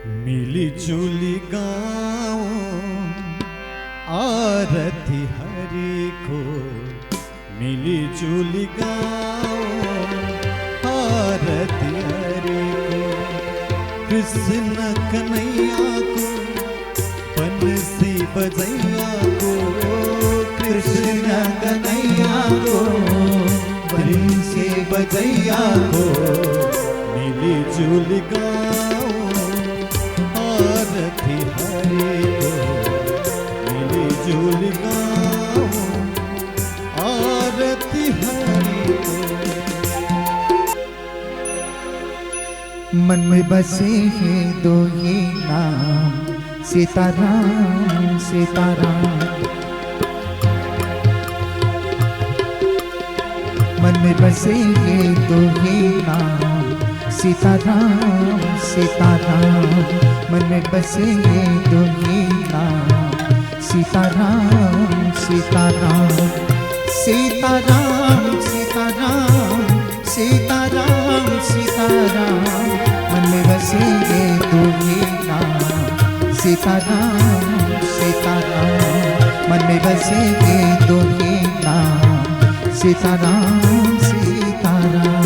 मिली जुली गाओ आरती हरि को, मिली जुली गाओ आरती हरि को। कृष्ण कन्हैया को बंसी बजैया को, कृष्ण कन्हैया को बंसी बजैया को। मिली जुली गाओ आरती हरि को, मिली जुली गाओ आरती हरि को। मन में बसे हैं दो ही नाम, सीताराम सीताराम। मन में बसे हैं दो ही नाम, सीताराम सीताराम। मन में बसे हैं दो ही नाम, सीताराम सीताराम। सीताराम सीताराम सीताराम सीताराम। मन में बसे हैं दो ही नाम, सीताराम सीताराम। मन में बसे हैं दो ही नाम, सीताराम सीताराम।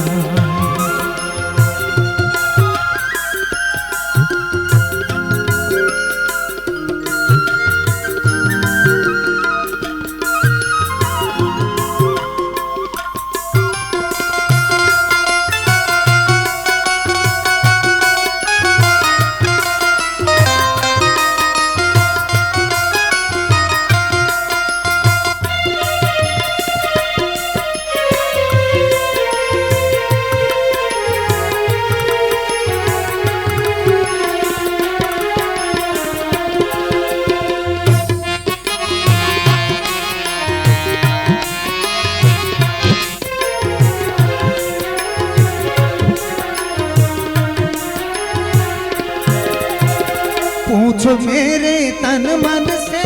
पूछो मेरे तन मन से,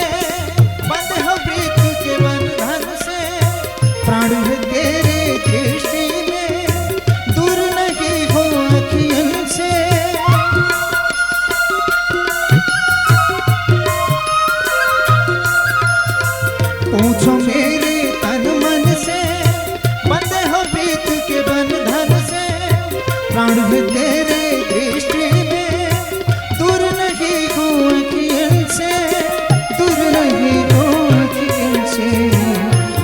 बंध हो प्रीत के बंधन से। प्राण है तेरे दृष्टि में, दूर नहीं हो अखियन से। पूछो मेरे तन मन से, बंध हो प्रीत के बंधन से। प्राण है तेरे दृष्टि में, दूर नहीं हो अखियन से, दूर नहीं हो अखियन से।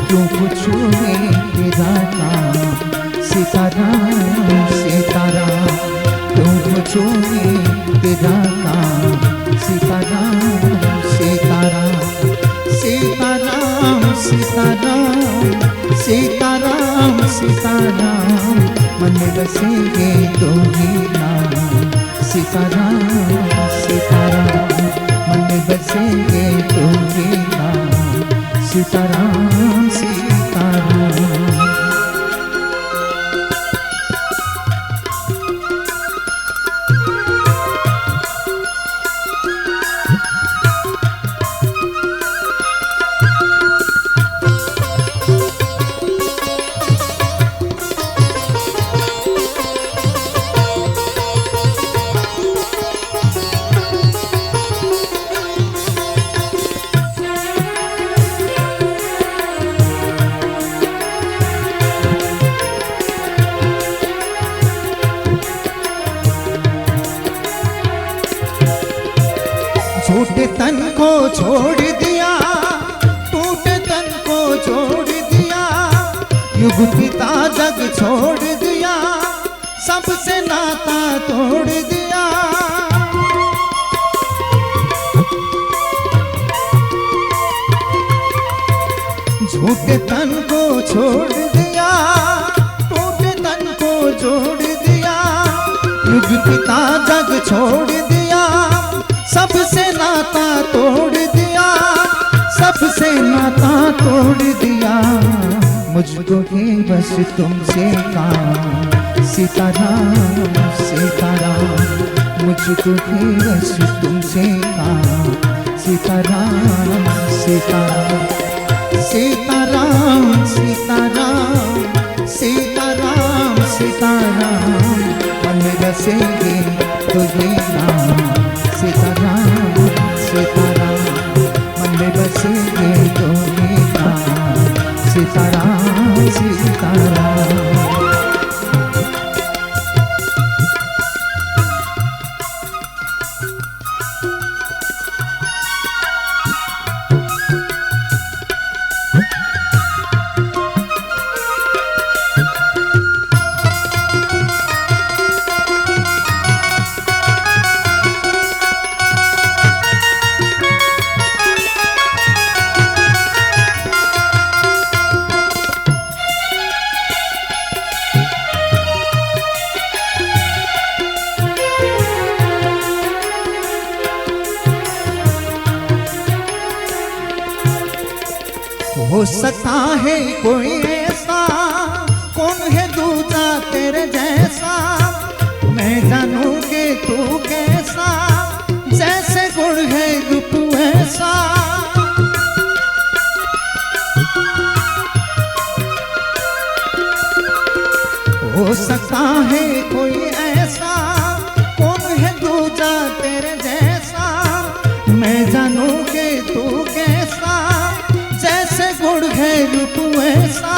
क्यों पूछूं मैं तेरा नाम, सीताराम सीताराम। क्यों पूछूं मैं तेरा नाम, सीताराम सीताराम। सीताराम सीताराम सीताराम सीताराम। मन में बसेंगे दो ही नाम, सीताराम सीताराम। मन में बसेंगे दो ही नाम, सीताराम सीताराम। छोटे तन को छोड़ दिया, टूटे तन को छोड़ दिया। युग पिता जग छोड़ दिया, सबसे नाता तोड़ दिया। झूठे तन को छोड़ दिया, टूटे तन को जोड़ दिया। युग पिता जग छोड़ दिया, सबसे नाता तोड़ दिया, सबसे नाता तोड़ दिया। मुझको ही बस तुमसे काम, सीताराम सीताराम। मुझको ही बस तुमसे काम, सीताराम सीताराम। सीताराम सीताराम सीताराम सीताराम। मन में बसेंगे तुझे नाम, हो सकता है कोई ऐसा, कौन है दूजा तेरे जैसा, मैं जानूं कि तू कैसा, जैसे गुण है रूप वैसा। हो सकता है कोई ऐसा, कौन है दूजा तेरे जैसा, मैं जानूं कि तू कैसा, जैसे गुण है रूप वैसा,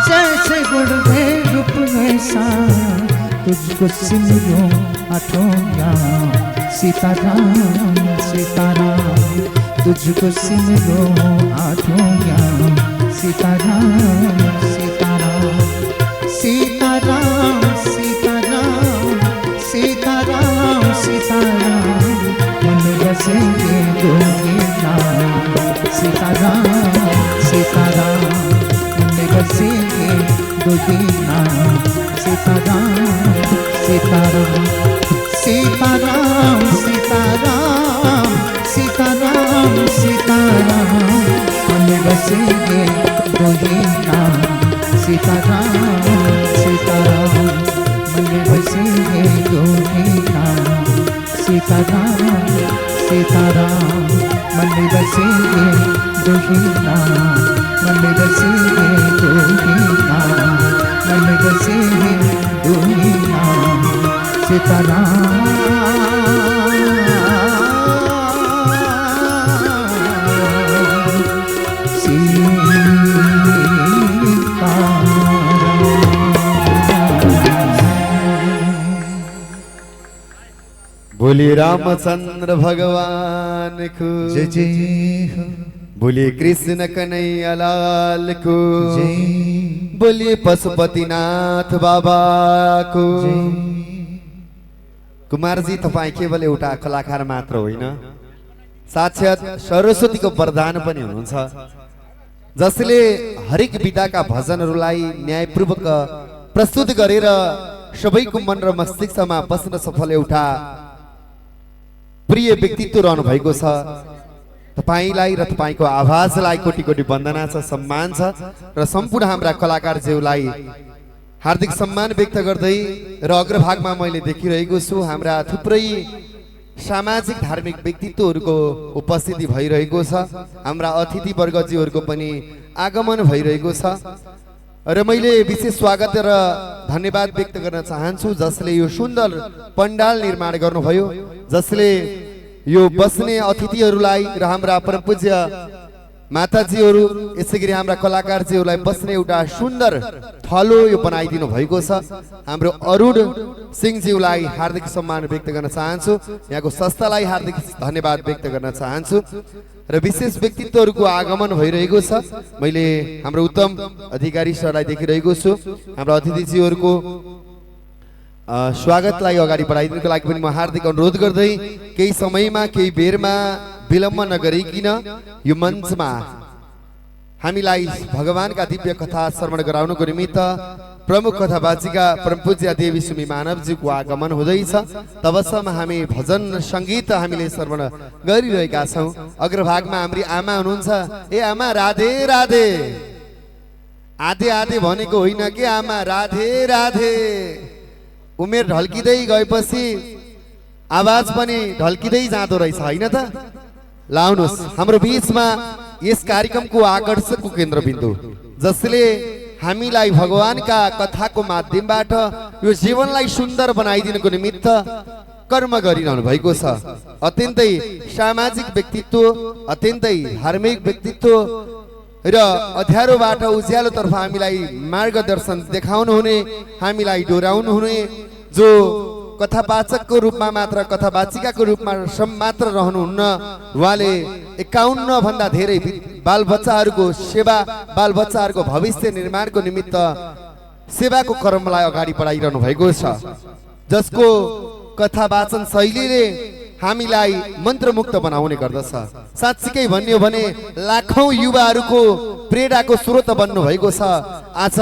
जैसे गुण है रूप वैसा। तुझको सिमरूं आठों याम, सीताराम सीताराम, तुझको सिमरूं आठों याम, सीताराम सीताराम, सीताराम सीताराम, सीताराम सीताराम, मन बसेंगे दो ही नाम, सीताराम सीताराम, मन बसेंगे दो ही नाम, सीताराम सीताराम, सीताराम सीताराम, सीताराम सीताराम, मन बसेंगे दो ही नाम, सीताराम सीताराम, मन बसेंगे दो ही नाम, सीताराम सीताराम, मन बसेंगे दो ही नाम, मन बसेंगे दो ही नाम, मन बसेंगे दो ही नाम, सीताराम बोलिए रामचंद्र भगवान को जय जय हो, बोलिए कृष्ण कन्हैया लाल को जय, बोलिए पशुपतिनाथ बाबा को। कुमारजी तपाईँ केवल एउटा कलाकार मात्र होइन, साक्षात सरस्वतीको वरदान पनि हुनुहुन्छ, जसले हरेक विधाका भजनहरूलाई न्यायपूर्वक प्रस्तुत गरेर सबैको मन र मस्तिष्कमा बस्न सफल एउटा प्रिय व्यक्तित्व रहनु भएको छ। तपाईलाई र तपाईको आवाजलाई कोटी कोटी वन्दना छ, सम्मान छ र सम्पूर्ण हाम्रा कलाकारज्यूलाई हार्दिक सम्मान व्यक्त गर्दै र अग्रभागमा मैले देखिरहेको छु हाम्रा थुप्रै सामाजिक धार्मिक व्यक्तित्वहरूको उपस्थिति भइरहेको छ, हाम्रा अतिथि वर्गज्यूहरूको पनि आगमन भइरहेको छ र मैले विशेष स्वागत र धन्यवाद व्यक्त गर्न चाहन्छु जसले यो सुन्दर पण्डाल निर्माण गर्नुभयो, जसले यो बस्ने अतिथिहरूलाई र हाम्रा परम पूज्य माताजीहरू यसैगरी हाम्रा कलाकारजीहरूलाई बस्ने एउटा सुन्दर थलो यो बनाइदिनु भएको छ। हाम्रो अरुण सिंहज्यूलाई हार्दिक सम्मान व्यक्त गर्न चाहन्छु, यहाँको संस्थालाई हार्दिक धन्यवाद व्यक्त गर्न चाहन्छु र विशेष व्यक्तित्वहरूको आगमन भइरहेको छ। मैले हाम्रो उत्तम अधिकारी सरलाई देखिरहेको छु, हाम्रो अतिथिजीहरूको स्वागतलाई अगाडि बढाइदिनुको लागि पनि म हार्दिक अनुरोध गर्दै केही समयमा केही बेरमा विलम्ब नगरिकन यो मञ्चमा हामीलाई भगवानका दिव्य कथा श्रवण गराउनको निमित्त प्रमुख कथावाचिका परम पूज्य देवी सुमी मानवजीको आगमन हुँदैछ। तबसम्म हामी भजन सङ्गीत हामीले श्रवण गरिरहेका छौँ। अग्रभागमा हाम्री आमा हुनुहुन्छ। ए आमा राधे राधे। आधे आधे भनेको होइन के आमा, राधे राधे। उमेर ढल्किँदै गएपछि आवाज पनि ढल्किँदै जाँदो रहेछ होइन त। लाउनुहोस् हाम्रो बीचमा यस कार्यक्रमको आकर्षकको केन्द्रबिन्दु, जसले हामीलाई भगवानका कथाको माध्यमबाट यो जीवनलाई सुन्दर बनाइदिनको निमित्त कर्म गरिरहनु भएको छ। अत्यन्तै सामाजिक व्यक्तित्व, अत्यन्तै धार्मिक व्यक्तित्व र अध्यारोबाट उज्यालोतर्फ हामीलाई मार्गदर्शन देखाउनु हुने, हामीलाई डोराउनु हुने, जो कथावाचकको रूपमा मात्र, कथावाचिकाको रूपमा मात्र रहनुहुन्न, उहाँले 51 भन्दा धेरै बालबच्चाहरूको सेवा, बालबच्चाहरूको भविष्य निर्माणको निमित्त सेवाको कर्मलाई अगाडि बढाइरहनु भएको छ, जसको कथावाचन शैलीले हामीलाई मन्त्रमुक्त बनाउने गर्दछ। साँच्चीकै भन्यो भने लाखौं युवाहरूको प्रेरणाको स्रोत बन्नु भएको छ। आज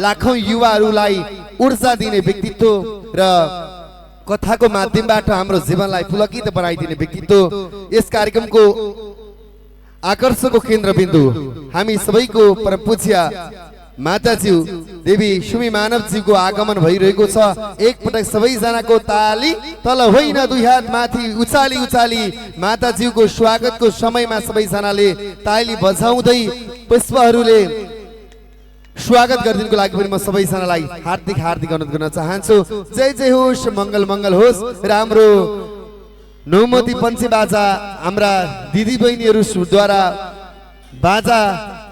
लाखौं युवाहरूलाई ऊर्जा दिने व्यक्तित्व र कथाको माध्यमबाट हाम्रो जीवनलाई पुलकित बनाइदिने व्यक्तित्व यस कार्यक्रमको आकर्षणको केन्द्रबिन्दु हामी सबैको परम पूज्य माताज्यू देवी सुमी मानवज्यूको आगमन भइरहेको छ। एकपटक सबैजनाको ताली तल होइन दुई हात माथि उचाली उचाली माताज्यूको स्वागतको समयमा सबैजनाले ताली बजाउँदै पुष्पहरूले स्वागत गरिदिनुको लागि पनि म सबैजनालाई हार्दिक हार्दिक अनुरोध गर्न चाहन्छु। जय जय होस्, मङ्गल मङ्गल होस्। र हाम्रो नौमती पञ्चे बाजा हाम्रा दिदी बहिनीहरूद्वारा बाजा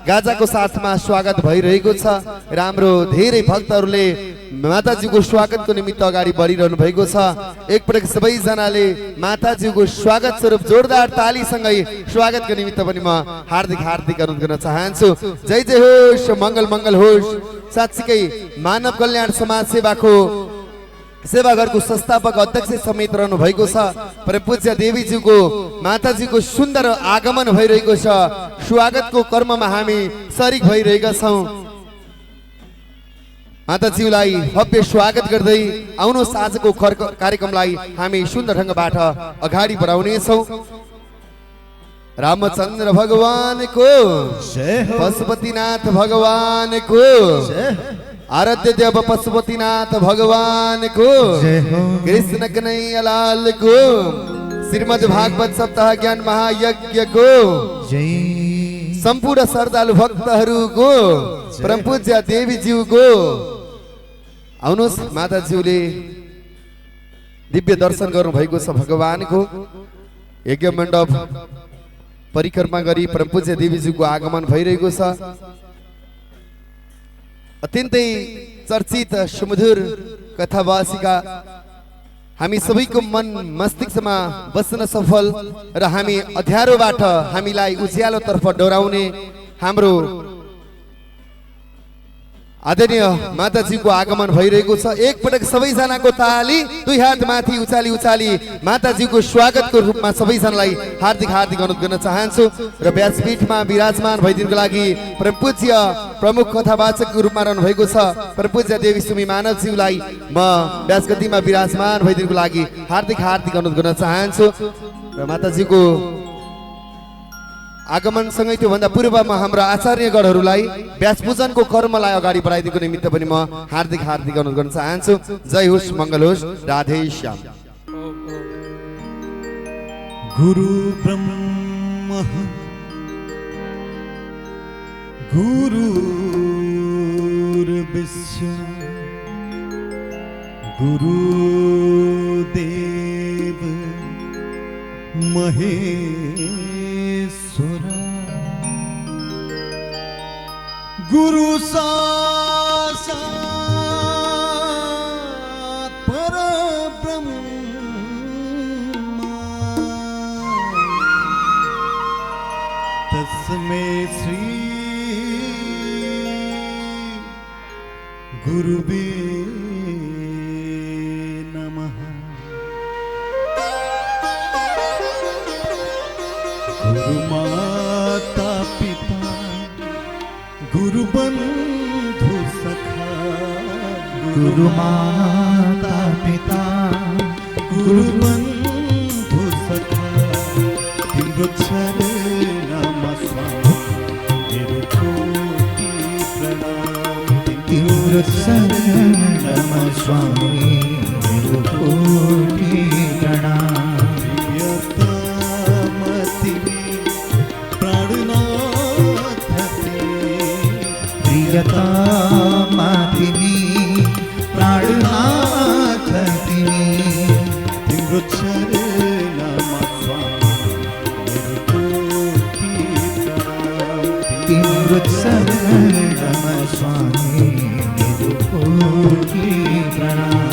गाजाको साथमा स्वागत भइरहेको छ। र हाम्रो धेरै भक्तहरूले माताजीको स्वागतको निमित्त अगाडि बढिरहनु भएको छ। एकपटक सबैजनाले माताजीको स्वागत स्वरूप जोरदार तालीसँगै स्वागतको निमित्त पनि म हार्दिक हार्दिक अनुरोध गर्न चाहन्छु। जय जय होस्, मङ्गल मङ्गल होस्। साँच्चीकै मानव कल्याण समाज सेवाको सेवाघरको संस्थापक अध्यक्ष समेत रहनु भएको छ। परम पूज्य देवीज्यूको माताजीको सुन्दर आगमन भइरहेको छ। स्वागतको कर्ममा हामी सरिक भइरहेका छौँ। माताजीलाई भव्य स्वागत गर्दै आउनुहोस् आजको कार्यक्रमलाई हामी सुन्दर ढङ्गबाट अगाडि बढाउनेछौँ। रामचन्द्र भगवानको पशुपतिनाथ भगवानको आराध्य देव पशुपतिनाथ भगवान को, कृष्ण कन्हैया लाल को, श्रीमद् भागवत सप्ताह ज्ञान महायज्ञ को, सम्पूर्ण श्रद्धालु भक्तहरूको, परम पूज्य देवीज्यू को आउनुहोस्। माताज्यूले दिव्य दर्शन गर्नु भएको छ भगवानको। यज्ञ मण्डप परिक्रमा गरी परम पूज्य देवीज्यूको आगमन भइरहेको छ। अत्यन्तै चर्चित सुमधुर कथावासिका हामी सबैको मन मस्तिष्कमा बस्न सफल र हामी अध्यारोबाट हामीलाई उज्यालोतर्फ डोराउने हाम्रो आदरणीय माताजीको आगमन भइरहेको छ। एकपटक सबैजनाको ताली दुई हात माथि उचाली उचाली माताजीको स्वागतको रूपमा सबैजनालाई हार्दिक हार्दिक अनुरोध गर्न चाहन्छु। र व्यासपीठमा विराजमान भइदिनुको लागि परम पूज्य प्रमुख कथावाचकको रूपमा रहनु भएको छ परम पूज्य देवी सुमी मानवज्यूलाई म व्यासगद्दीमा विराजमान भइदिनुको लागि हार्दिक हार्दिक अनुरोध गर्न चाहन्छु। र माताजीको आगमनसँगै त्योभन्दा पूर्वमा हाम्रो आचार्यगणहरूलाई व्यास पूजनको कर्मलाई अगाडि बढाइदिएको निमित्त पनि म हार्दिक हार्दिक अनुरोध गर्न चाहन्छु। जय होस्, मङ्गल होस्, राधे श्याम। गुरु ब्रह्मा गुरुर्विष्णु गुरुदेव महेश्वरा, गुरु साक्षात् परब्रह्म, तस्मै श्री गुरुवे नमः। गुरु माता पिता गुरु बंधु सखा, गुरु माता पिता गुरु बंधु सखा, तिम्रो चरणमा स्वामी मेरो कोटि प्रणाम, तिम्रो चरणमा स्वामी मेरो कोटि प्रणाम। प्रियतमा तिमी प्राणनाथ तिमी, तिम्रो चरणमा स्वामी मेरो कोटि प्रणाम, तिम्रो चरणमा स्वामी मेरो कोटि प्रणाम।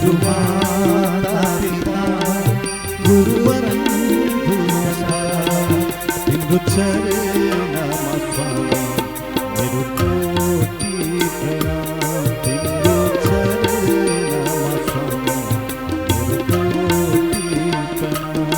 गुरु माता पिता गुरु बंधु सखा तिम्रो चरणमा स्वामी मेरो कोटि प्रणाम तिम्रो चरणमा स्वामी मेरो कोटि प्रणाम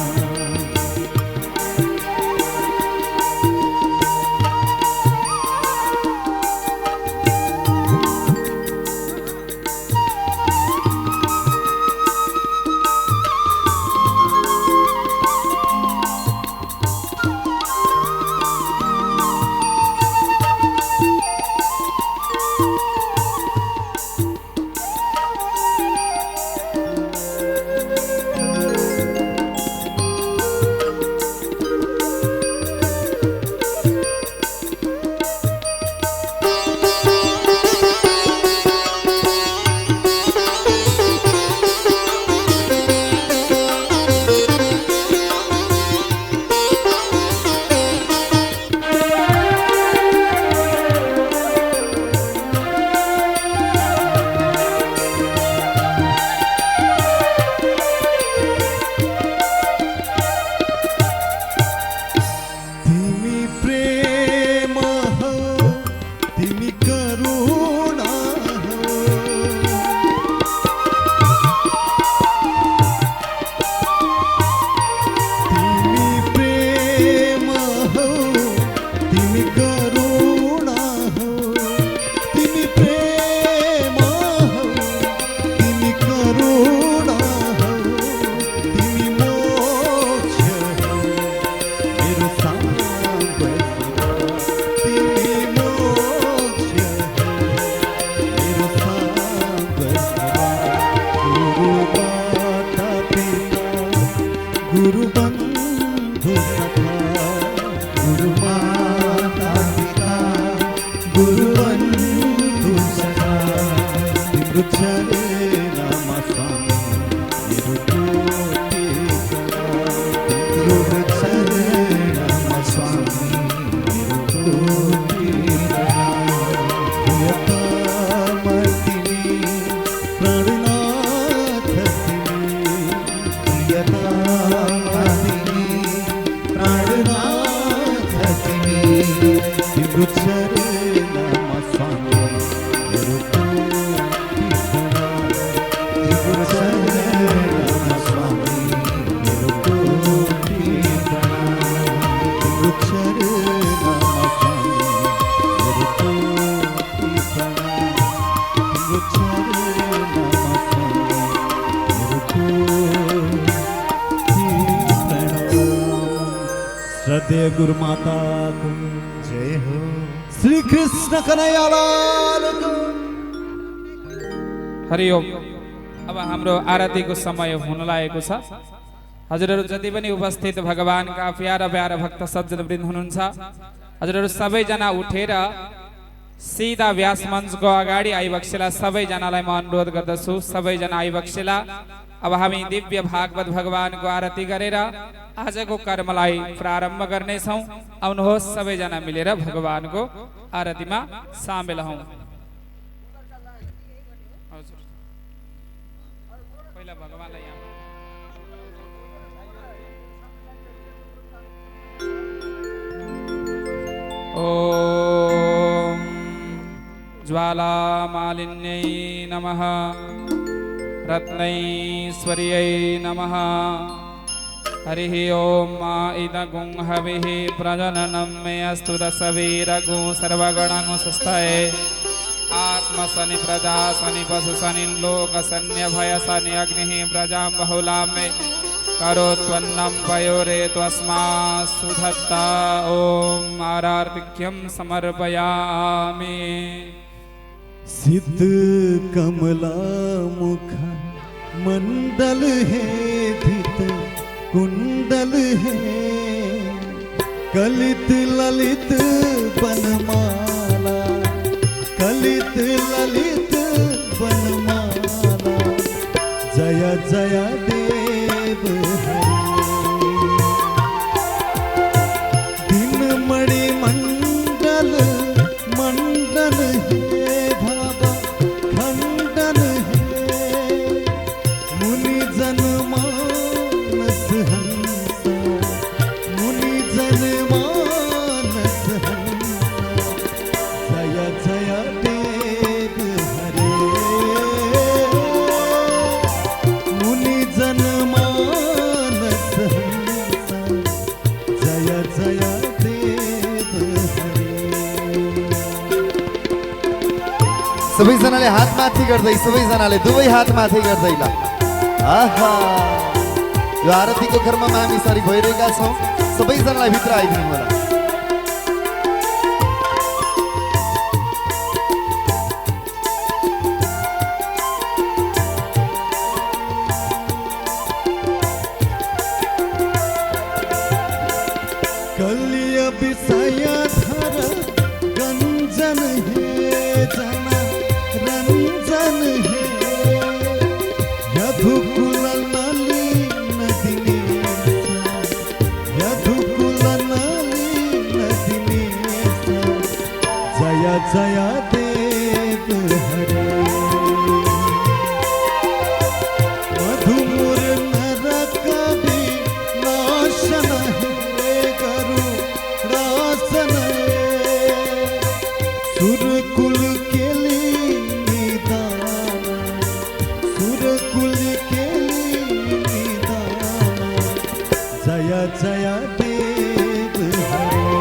गुरु बंधु सखा गुरु माता पिता गुरु बंधु सखा तिम्रो चरणमा स्वामी मेरो कोटि प्रणाम तिम्रो चरणमा स्वामी मेरो कोटि प्रणाम तिमी प्राणनाथ तिम्रो चरणमा स्वामी मेरो कोटि प्रणाम तिम्रो चरणमा स्वामी मेरो कोटि प्रणाम तिम्रो चरणमा स्वामी मेरो कोटि प्रणाम तिम्रो चरणमा स्वामी मेरो कोटि प्रणाम श्रद्धेय गुरु माता को जय हो श्री कृष्ण कन्हैया लाल को हरिओम। अब हाम्रो आरतीको समय हुन लागेको छ। हजुरहरू जति पनि उपस्थित भगवानका प्यारा प्यारा भक्त सज्जन वृन्द हुनुहुन्छ, हजुरहरू सबैजना उठेर सीधा व्यास मञ्चको अगाडि आइबक्सेला। सबैजनालाई म अनुरोध गर्दछु, सबैजना आइबक्सेला। अब हामी दिव्य भागवत भगवानको आरती गरेर आजको कर्मलाई प्रारम्भ गर्नेछौँ। आउनुहोस् सबैजना मिलेर भगवानको आरतीमा सामेल हौँ। पहिला भगवानलाई यहाँ ओम ज्वाला मालिन्यै नमः रत्नैश्वर्यै नमः। हरिः ओम मा इदगुं हविः प्रजननं मे अस्तु दशवीरगुं सर्वगणगुं सुस्थये आत्मसनि प्रजा सनि पशु सनि लोक सन्य भय सनि अग्निः प्रजां बहुलां मे करोत्वन्नं पयोरे त्वस्मात् सुधत्ता। ओम आरार्तिक्यं समर्पयामि। सिद्ध कमला मुख मंडल है धित कुंडल है कलित ललित बनमाला कलित ललित बनमाला जय जय देव दिन मणि मंडल मंडन है भावा खंडन है सबैजनाले हात माथि गर्दै सबैजनाले दुवै हात माथि गर्दै ल आहा यो आरतीको क्रममा हामी सरी भइरहेका छौँ सबैजनालाई भित्र आइदिनु होला कलिय विषय धर गंजन है जना रंजन है यदुकुल नली नदिनी यदुकुल नली नदिनी जय जय देव हरे मधुमुर नरक विनाशन है गरु रासन सुरकुल केली निदान सुरकुल केली निदान जय जय देव हरे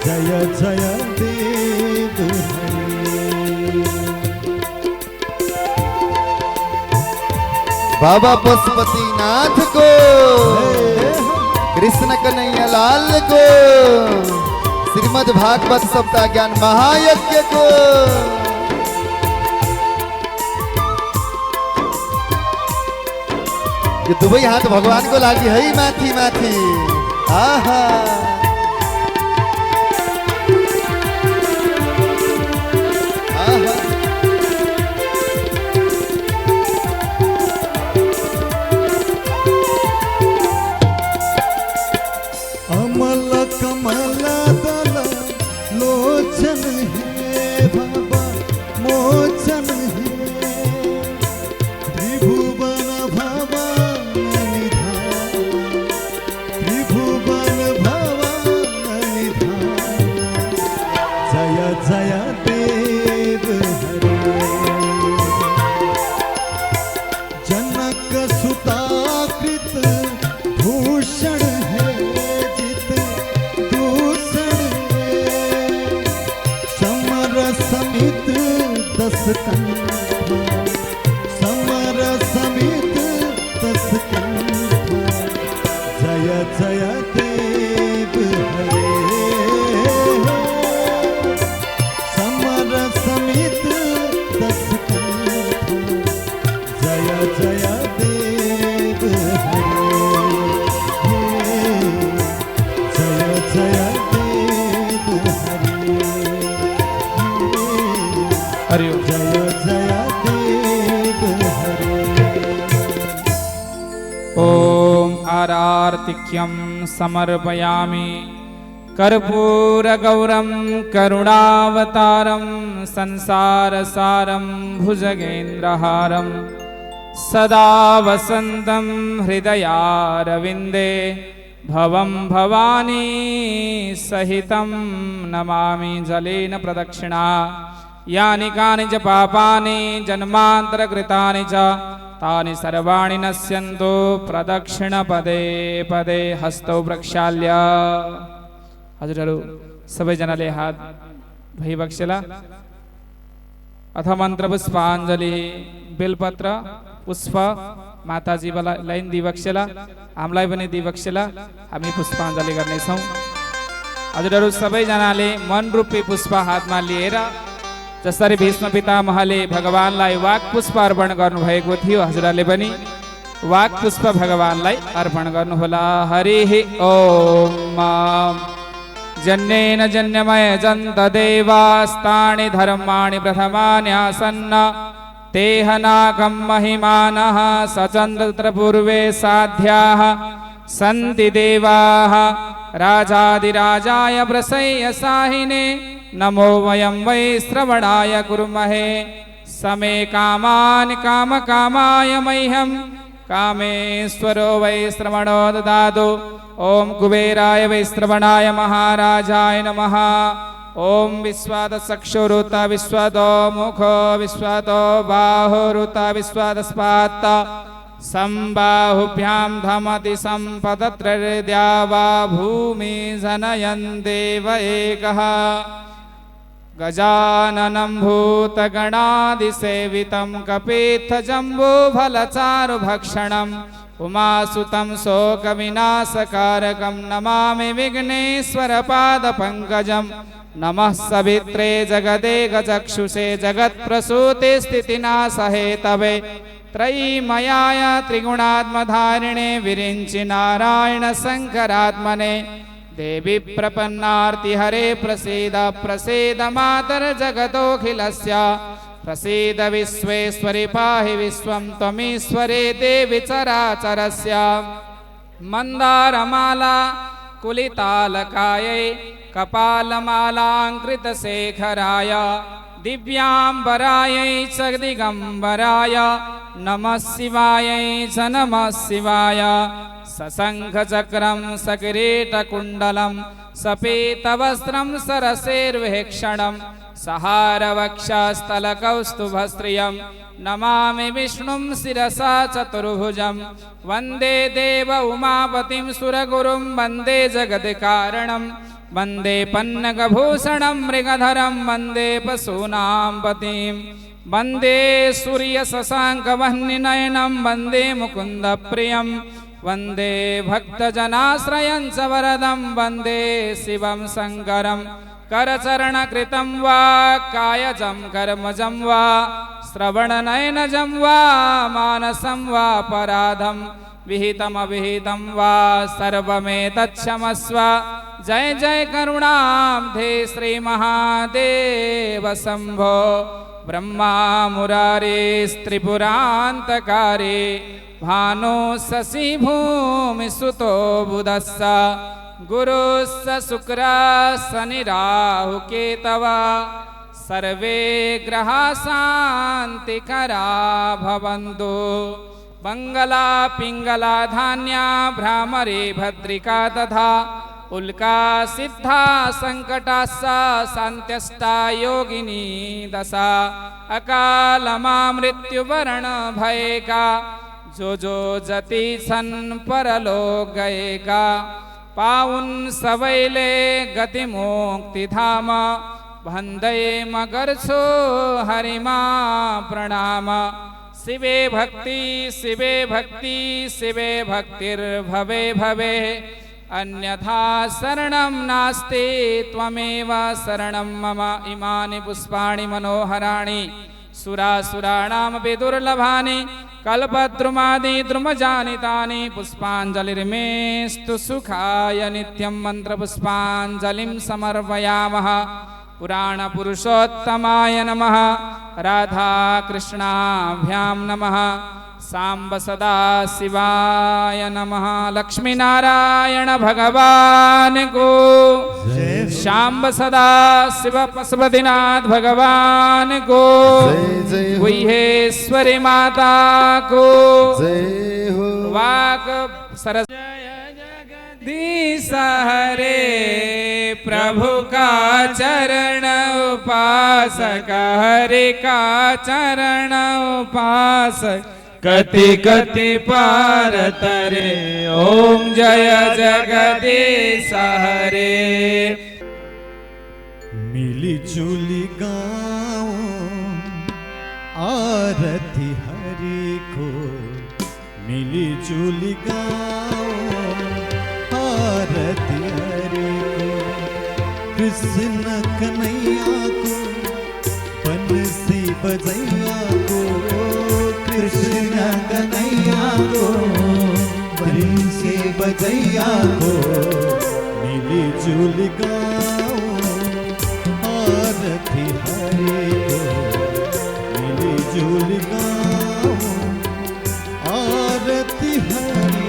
जय जय देव हरे बाबा पशुपतिनाथ को कृष्ण कन्हैया लाल को श्रीमद् भागवत सप्ताह ज्ञान महायज्ञ को यो दुवै हात भगवानको लागि है माथि माथि आहा आहा अमल कमल दल लोचन है बाबा मोचन है त्रिभुवन भवन निधान त्रिभुवन भवन निधान जय जय देव हरे जनक सुताकृत भूषण है समित दस कंठ समर समित दस कंठ जय जय देव हरे समर समित दस कंठ जय जय देव हरे जय जय देव हरे हरि ओम। जय जय देव हरे ओम आरार्तिक्यं समर्पयामि कर्पूरगौरं करुणावतारं संसारसारं भुजगेन्द्रहारं सदा वसन्तं हृदयारविन्दे भवं भवानी सहितं नमामि जलेन प्रदक्षिणा यानि कानि च पापानि जन्मान्तरकृतानि च तानि सर्वाणि नश्यन्तु प्रदक्षिणपदे पदे हस्तौ प्रक्षाल्य हजुरहरू सबैजनाले हात भइबक्सेला अथ मन्त्र पुष्पाञ्जलि बेलपत्र पुष्प माताजीलाई दिबक्सेला हामीलाई पनि दिबक्सेला हामी पुष्पाञ्जलि गर्नेछौँ हजुरहरू सबैजनाले मन रूपी पुष्प हातमा लिएर जसरी भीष्म पितामहले भगवानलाई वाक पुष्प अर्पण गर्नुभएको थियो हजुरहरूले पनि वाक पुष्प भगवानलाई अर्पण गर्नुहोला हरिः ओम जन्येन जन्यमय जन्त देवास्तानि धर्माणि प्रथमानि आसन्न तेह नागं महिमानः सचन्द्र पूर्वे साध्याः सन्ति देवाः राजाधिराजाय प्रसह्य साहिने नमो वयं वै श्रवणाय कुर्महे समे कामान् कामकामाय मह्यं कामेश्वरो वै श्रवणो ददातु ओम कुबेराय वै श्रवणाय महाराजाय नमः ओम विश्वादचक्षुरुत विश्वतो मुखो विश्वतो बाहुरुत विश्वादस्पात संबाहुभ्यां धमति सम्पदत्रैर्द्यावा भूमि जनयन् देव एकः गजाननं भूतगणादिसेवितं कपित्थजम्बूफलचारुभक्षणम् उमासुतं शोकविनाशकारकं नमामि विघ्नेश्वरपादपङ्कजं नमः सवित्रे जगदेकचक्षुषे जगत्प्रसूतिस्थितिनाशहेतवे त्रयीमयाय त्रिगुणात्मधारिणे विरिञ्चि नारायण शङ्करात्मने देवी प्रपन्नार्तिहरे प्रसीद प्रसीद मातर्जगतोऽखिलस्य प्रसीद विश्वेश्वरि पाहि विश्वं त्वमीश्वरे देवि चराचरस्य मन्दारमाला कुलितालकायै कपालमालाङ्कृतशेखराय दिव्याम्बरायै च दिगम्बराय नमः शिवायै च नमः शिवाय सशङ्खचक्रं सकिरीटकुण्डलं सपीतवस्त्रं सरसेर्वेक्षणं सहारवक्षस्थलकौस्तुभस्त्रियं नमामि विष्णुं शिरसा चतुर्भुजं वन्दे देव उमापतिं सुरगुरुं वन्दे जगत्कारणं वन्दे पन्नगभूषणं मृगधरं वन्दे पशूनां पतिं वन्दे सूर्यशशाङ्कवह्निनयनं वन्दे मुकुन्दप्रियं वन्दे भक्तजनाश्रयं च वरदं वन्दे शिवं शङ्करं करचरणकृतं वा कायजं कर्मजं वा श्रवणनयनजं वा मानसं वा पराधं विहितमविहितं वा सर्वमेतच्छमस्व जय जय करुणाब्धे श्रीमहादेव शम्भो ब्रह्मा मुरारेस्त्रिपुरान्तकारे भानो शशि भूमिसुतो बुधस्स गुरुस्स शुक्रा शनिराहुकेतवा सर्वे ग्रहा शान्तिकरा भवन्तु मंगला पिंगला धान्या भ्रामरी भद्रिका तथा उल्का सिद्धा संकटास्सा शान्त्यष्टा योगिनी दशा अकालमा मृत्युवरण भयेका जो जति सन परलोक गएका पाउन सबैले गति मुक्ति धाम भन्दै मगर छो हरिमा प्रणाम शिवे भक्ति शिवे भक्ति शिवे भक्तिर्भवे भवे अन्यथा शरणं नास्ति त्वमेव शरणं मम इमानि पुष्पाणि मनोहराणि सुरासुराणामपि दुर्लभानि कल्पद्रुमादि द्रुमजानितानि पुष्पाञ्जलिर्मेस्तु सुखाय नित्यं मन्त्रपुष्पाञ्जलिं समर्पयामः पुराणपुरुषोत्तमाय नमः राधाकृष्णाभ्यां नमः सांब सदा शिवाय नमः लक्ष्मीनारायण भगवान को शाम्ब सदा शिव पशुपतिनाथ भगवान को गुह्येश्वरी माता को वाक सरस जगदीश हरे प्रभु का चरण उपासक हरि का चरण उपासक कति कति पार तरे ओम जय जगदीश हरे। मिली जुली गाओ आरती हरि को मिली जुली गाओ आरती हरि को कृष्ण कन्हैया को बंसी बजैया को कृष्ण कन्हैया को बंसी बजैया को मिली जुली गाओ आरती हरि को मिली जुली गाओ आरती हरि